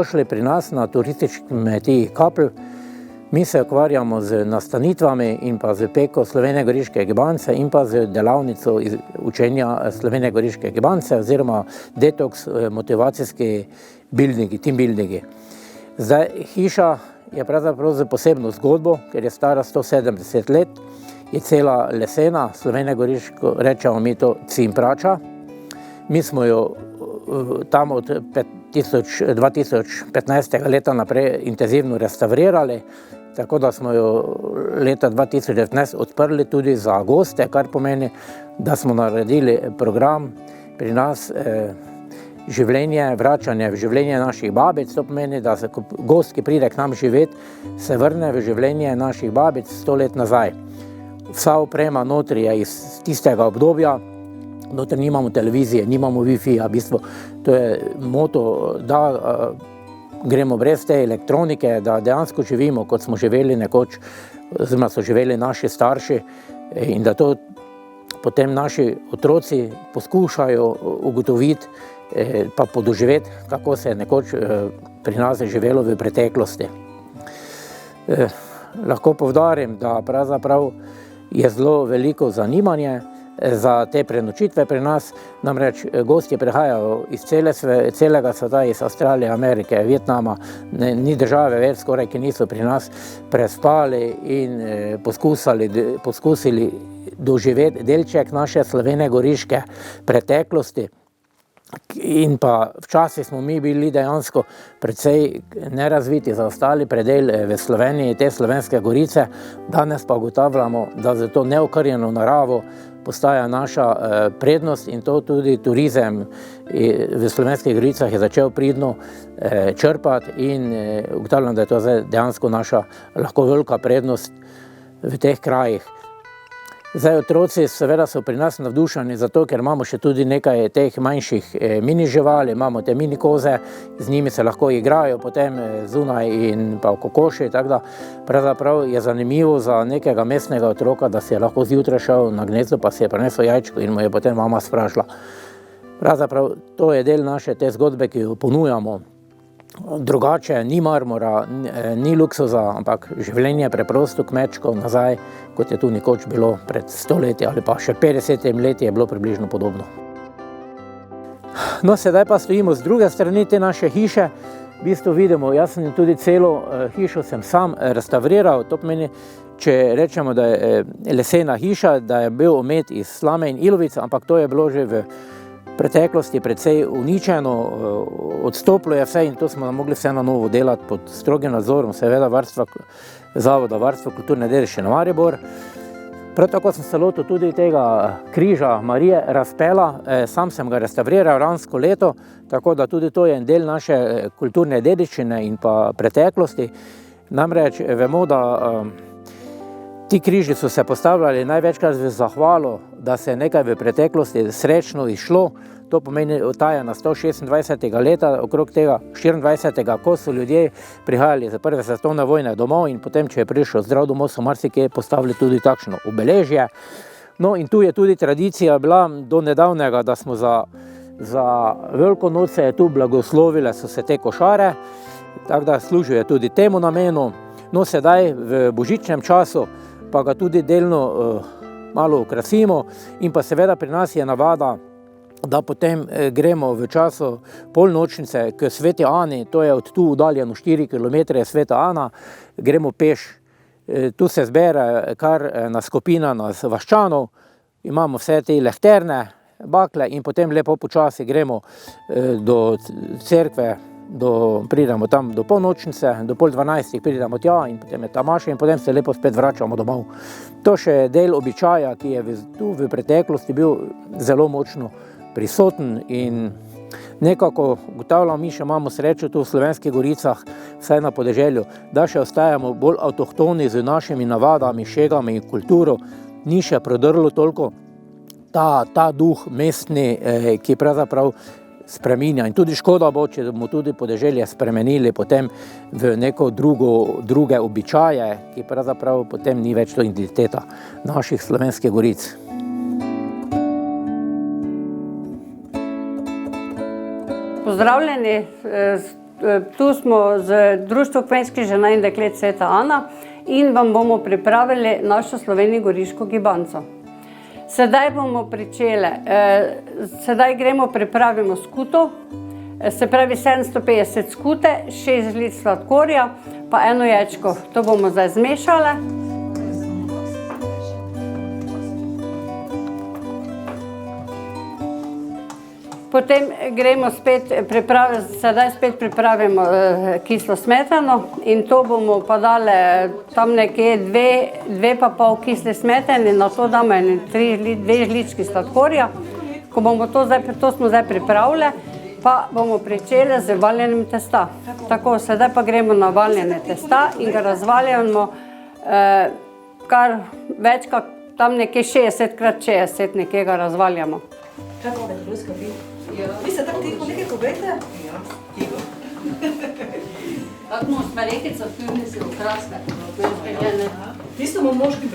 dobrodošli pri nas na turistički kmetiji Kapelj. Mi se ukvarjamo z nastanitvami in pa z peko slovenjegoriške gibance in pa z delavnico učenja slovenjegoriške gibance oziroma detoks motivacijski buildingi, team buildingi. Zdaj, hiša je pravzaprav z posebno zgodbo, ker je stara 170 let, je cela lesena, slovenjegoriško rečemo mi to cimprača. Mi smo jo tam od 2015. leta naprej intenzivno restavrirali, tako da smo jo leta 2019 odprli tudi za goste, kar pomeni, da smo naredili program pri nas življenje, vračanje v življenje naših babic. To pomeni, da se gost, ki pride k nam živeti, se vrne v življenje naših babic 100 let nazaj. Vsa oprema notri je iz tistega obdobja, notri nimamo televizije, nimamo Wi-Fi-ja, v bistvu to je moto, da gremo brez te elektronike, da dejansko živimo, kot smo živeli nekoč, oziroma so živeli naši starši in da to potem naši otroci poskušajo ugotoviti pa podoživeti, kako se je nekoč pri nas živelo v preteklosti. Lahko poudarim, da pravzaprav je zelo veliko zanimanje za te prenočitve pri nas, namreč gostje prihajajo iz celega sveta, iz Avstralije, Amerike, Vietnama, ni države več skoraj, ki niso pri nas prespali in poskusili doživeti delček naše slovenjegoriške preteklosti. In pa včasih smo mi bili dejansko precej nerazviti, zaostali predel v Sloveniji, te Slovenske gorice, danes pa ugotavljamo, da za to neokrnjeno naravo postaja naša prednost in to tudi turizem v Slovenskih goricah je začel pridno črpati in ugotavljam, da je to dejansko naša lahko velika prednost v teh krajih. Zdaj, otroci seveda so pri nas navdušeni zato, ker imamo še tudi nekaj teh manjših mini živali, imamo te mini koze, z njimi se lahko igrajo potem zunaj in pa v kokoši, tako da pravzaprav je zanimivo za nekega mestnega otroka, da si je lahko zjutraj šel na gnezdo, pa si je prinesel jajčko in mu je potem mama sprašila. Pravzaprav to je del naše te zgodbe, ki jo ponujamo. Drugače, ni marmora, ni luksuza, ampak življenje preprosto kmečko nazaj, kot je tu nekoč bilo pred 100 leti ali pa še 50 leti je bilo približno podobno. No, sedaj pa stojimo z druge strani te naše hiše. V bistvu vidimo, jaz sem tudi celo hišo sem sam restavriral, to pomeni, če rečemo, da je lesena hiša, da je bil omet iz slame in ilovic, ampak to je bilo že v preteklosti precej uničeno, odstopilo je vse in to smo mogli vse na novo delati pod strogim nadzorom, seveda Zavoda varstva kulturne dediščine Maribor. Prav tako sem se lotil tudi tega križa Marije Razpela, sam sem ga restavriral lansko leto, tako da tudi to je en del naše kulturne dediščine in pa preteklosti. Namreč vemo, da ti križi so se postavljali največkrat v zahvalo, da se je nekaj v preteklosti srečno izšlo. To pomeni, ta je nastal 26. leta, okrog tega 24. ko so ljudje prihajali za prve svetovne vojne domov in potem, če je prišel zdrav domov, so marsikje postavili tudi takšno obeležje. No in tu je tudi tradicija bila do nedavnega, da smo za Veliko noce tu blagoslovile so se te košare, tako da služijo tudi temu namenu. No sedaj v božičnem času pa ga tudi delno malo okrasimo in pa seveda pri nas je navada, da potem gremo v času polnočnice k Sveti Ani, to je od tu udaljeno 4 km Sveta Ana, gremo peš. Tu se zbere kar ena skupina nas vaščanov, imamo vse te lehterne, bakle in potem lepo počasi gremo do cerkve, pridemo tam do polnočnice, do 11:30 pridemo tja in potem je ta maša in potem se lepo spet vračamo domov. To še je del običaja, ki je tu v preteklosti bil zelo močno prisoten in nekako ugotavljamo, mi še imamo srečo tu v Slovenskih goricah, vsaj na podeželju, da še ostajamo bolj avtohtoni z našimi navadami, šegami in kulturo, ni še prodrlo toliko ta duh mestni, ki pravzaprav spreminja in tudi škoda bo, če bomo tudi podeželje spremenili potem v neko druge običaje, ki pravzaprav potem ni več to identiteta naših Slovenskih goric. Pozdravljeni, Tu smo z Društvom kmetskih žena in deklet Sveta Ana in vam bomo pripravili našo slovenigoriško gibanco. Sedaj bomo pričeli, sedaj gremo, pripravimo skuto, se pravi 750 skute, 6 žlic sladkorja, pa 1 jajčko. To bomo zdaj zmešali. Potem gremo sedaj spet pripravimo kislo smetano in to bomo pa dali tam nekje 2,5 kisle smetane, na to damo 2 žlički sladkorja. Ko bomo to smo zdaj pripravili, pa bomo pričeli z valjenjem testa. Tako, sedaj pa gremo na valjenje testa in ga razvaljamo kar večkrat, tam nekje 60x60 nekje ga razvaljamo. Kaj pa med ruska bi? Vi ste tako tiho nekaj povejte? Ja, tiho. Tako bomo smelekico pivni si okraska. Tisto bomo moški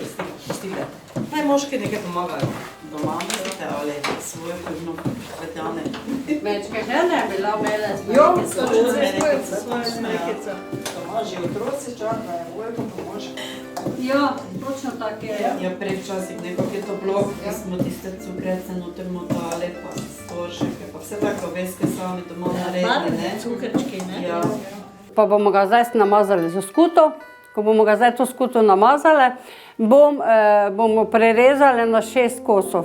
prestile. Naj moški nekaj pomagajo. Doma mislite ali svoje pivno svetjane? Večke žene je bila mele smelekico. Svoje smelekico. Doma že otroci čakajo, vojko pomož. Ja, točno tako je. Ja, prej včasih nekako je to blok, ki smo tiste cukrece noter dali, pa storžeke, pa vse tako veske sami doma naredili, ne? Cukrčki, ne? Ja. Pa bomo ga zdaj namazali z skuto. Ko bomo ga zdaj to skuto namazali, bomo prerezali na 6 kosov.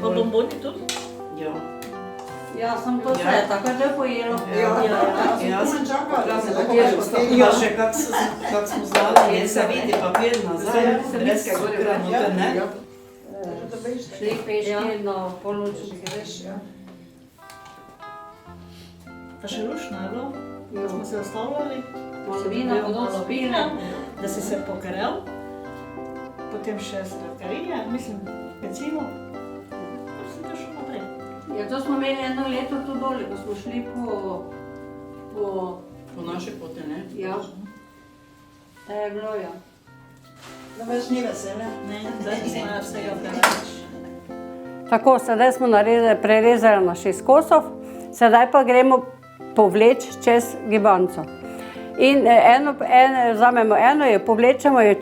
Pa bomboni tudi? Ja. Ja, sem to se je tako že pojelo. Ja, sem čakala, pa še kak smo znali, ne se vidi papir nazaj, brez cukra noter, ne? Šli peški na polnočni. Pa še rušno je bilo, da smo se ostavljali. Vina, vodo, spine. Da si se pokarel, potem še sladkarije, mislim, pecivo. Pa si to šel naprej. Ja, to smo imeli 1 leto tu dole, ko smo šli Po naše poti, ne? Ja. To je bilo, ja. Da več ni vesele? Ne, zdaj smo vsega preveč. Tako, sedaj smo prerezali na 6 kosov, sedaj pa gremo povleči čez gibanco. In vzamemo eno, jo povlečemo jo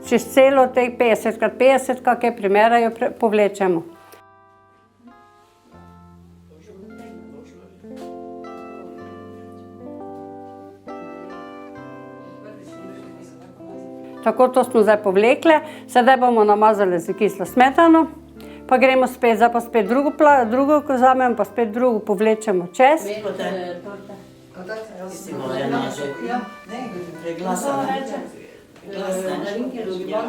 čez celo teh 50x50, kakšne primere jo povlečemo. Tako, to smo zdaj povlekli, sedaj bomo namazali z kislo smetano, pa gremo spet, zdaj pa spet drugo vzamemo, pa spet drugo povlečemo čez. Si moja naže. Ne, preglasa, ne? Glasa, ne? Ja.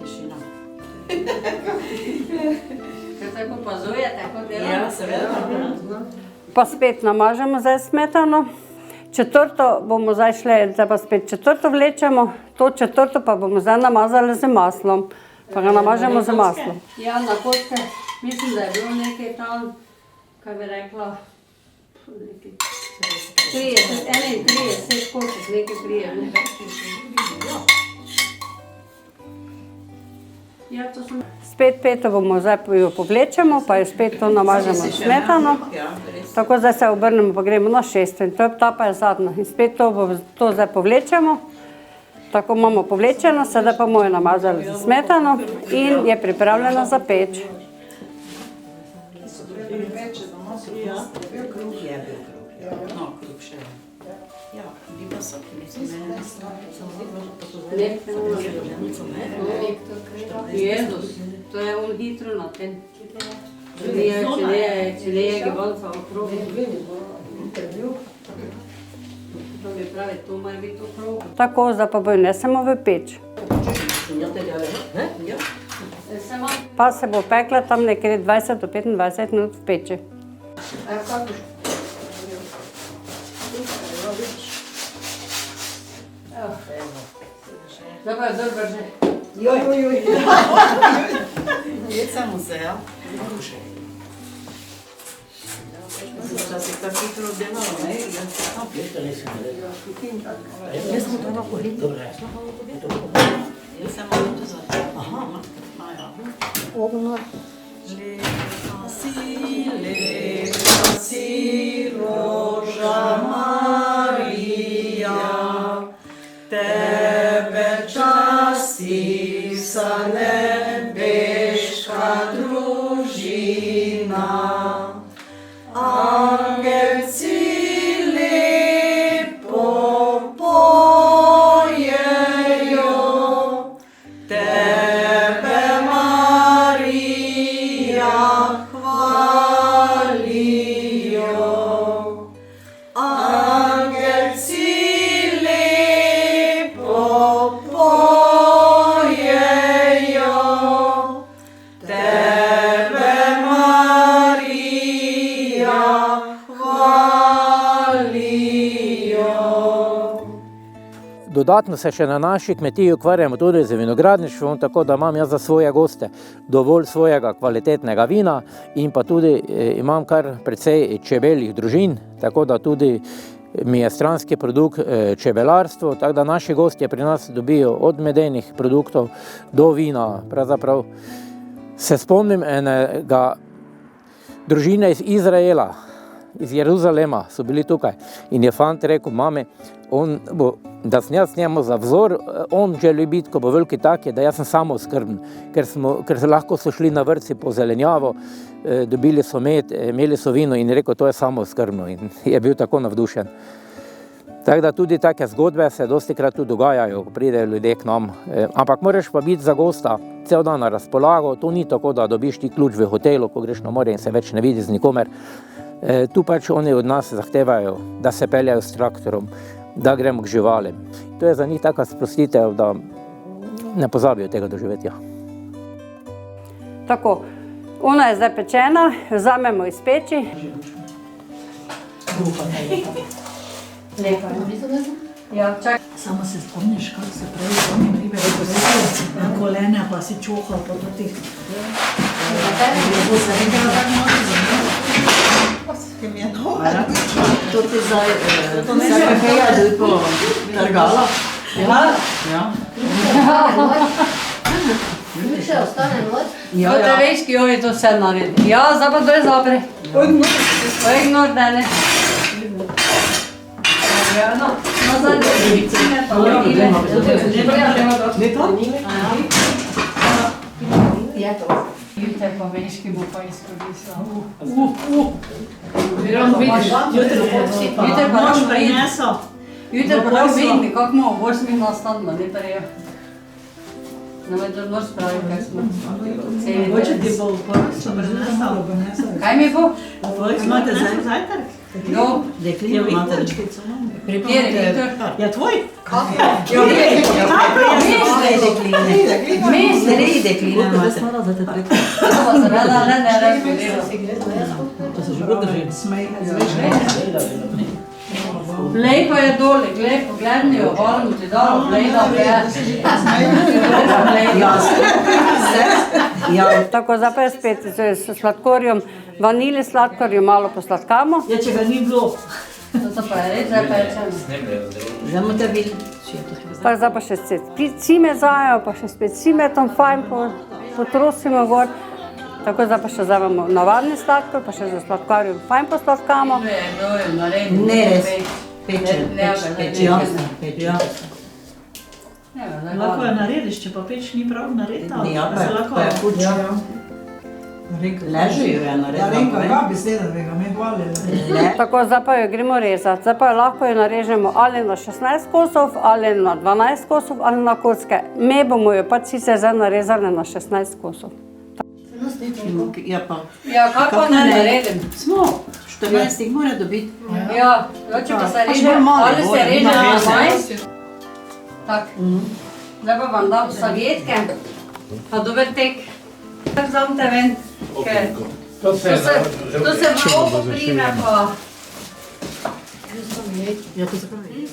Tišina. Kaj tako opazujete, kako delamo? Ja, seveda. Pa spet namažemo zdaj smetano. Četrto bomo zdaj šli, zdaj pa spet četrto vlečemo, to četrto pa bomo zdaj namazali z maslom. Pa ga namažemo z maslom. Ja, na kocke, mislim, da je bilo nekaj tam, kaj bi rekla, 31 kocek, nekaj 30. Spet peto bomo zdaj jo povlečemo, pa jo spet to namažemo s smetano. Tako zdaj se obrnemo, pa gremo na 6. In ta pa je zadnja. In spet to zdaj povlečemo. Tako imamo povlečeno, sedaj pa bomo jo namazali z smetano in je pripravljena za peč. No, kruh še. Ja, riba so, mislim, Jezus, to je on hitro na ten. Če ne je gibanca okrog. To mi pravi, to mora biti okrog. Tako, zdaj pa bojo nesemo v peč. Pa se bo pekla tam nekje 20 do 25 minut v peči. Zdaj pa je dobro že. Joj. Jecamo se, ja? Da si tako hitro delalo, ne? Jaz sem to lahko hitro. Jaz sem malo to za... Aha, ognor. Lepa si, roža Marija, tebe časti vsa nebeška družina. Angelci lepo pojejo, tebe Marija hvalijo. Angelci lepo pojejo, tebe Marija hvalijo. Dodatno se še na naši kmetiji ukvarjamo tudi z vinogradništvom, tako da imam jaz za svoje goste dovolj svojega kvalitetnega vina in pa tudi imam kar precej čebeljih družin, tako da tudi mi je stranski produkt čebelarstvo, tako da naši gostje pri nas dobijo od medenih produktov do vina. Pravzaprav se spomnim enega družine iz Izraela, iz Jeruzalema so bili tukaj in je fant rekel mami, da sem jaz njemu za vzor, on želi biti, ko bo veliki tak je, da jaz sem samoskrben, ker lahko so šli na vrtci po zelenjavo, dobili so med, imeli so vino in rekel, to je samoskrbno in je bil tako navdušen. Tako da tudi take zgodbe se dostikrat tudi dogajajo, ko pridejo ljudje k nam, ampak moraš pa biti za gosta cel dan na razpolago, to ni tako, da dobiš ti ključ v hotelu, ko greš na morje in se več ne vidi z nikomer. Tu pač oni od nas zahtevajo, da se peljajo s traktorom, da gremo k živalim. To je za njih taka sprostitev, da ne pozabijo tega doživetja. Tako, ona je zdaj pečena, vzamemo iz peči. Lepo je. Ja, čak. Samo se spomniš, kako se pravi, oni ribe na kolena, pa si čuhal po totih. Kim je novo? To ti zdaj, vsaka heja doj po trgala. Ja? Ja. Še ostane noč? Ja, te veš, ki ovi to vse naredi. Ja, zdaj pa to je zapre. Oignor, da ne. Ja, no, nazaj do medicine, pa odile. Ne to? Je to. Jutri pa veš, ki bo pa izkoristila. Jutri pa Mož nam pridi. prineso. Jutri pa nam vidi, kako imamo 8 nastavno, ne prejo. Nam je to noč pravi, kaj smo. Mogoče ti bo v poročju prinesalo. Kaj mi bo? Imate zajtrk? Jo, Deklino imate. pripjeri, Viktor. Ja, tvoj? Strej dekline imate. To pa se rada ne razgledela. To se že bolj drži. Lepo je dole, lepo, gledni jo, volim ti dalo, gleda, Tako, zdaj pa je spet s sladkorjem, vanili sladkorjem malo posladkamo. Ja, če ga ni bilo. To pa je res, zdaj pečemo. Žemo te videti. Pa zdaj pa še cime zajo, pa še spet cimetom fajn potrosimo gor. Tako, zdaj pa še vzamemo navadni sladkor, pa še za sladkorjem fajn posladkamo. Ne res. Pečen. Lahko jo narediš, če pa peč ni prav naredila. Ja, pa je kučo. Ležejo je naredila. Tako, zdaj pa jo gremo rezati. Zdaj pa lahko jo narežemo ali na 16 kosov, ali na 12 kosov, ali na kocke. Me bomo jo pa sicer zdaj narezali na 16 kosov. Ja, pa. Ja, kako ne naredim? Smo. 14 jih mora dobiti. Ja, če pa se reže, ali se reže na 12. Tak. Zdaj pa vam dam sagetke, pa dober tek. Tak vzamte ven, ker to se malo poprime pa... Ja, to zakaj?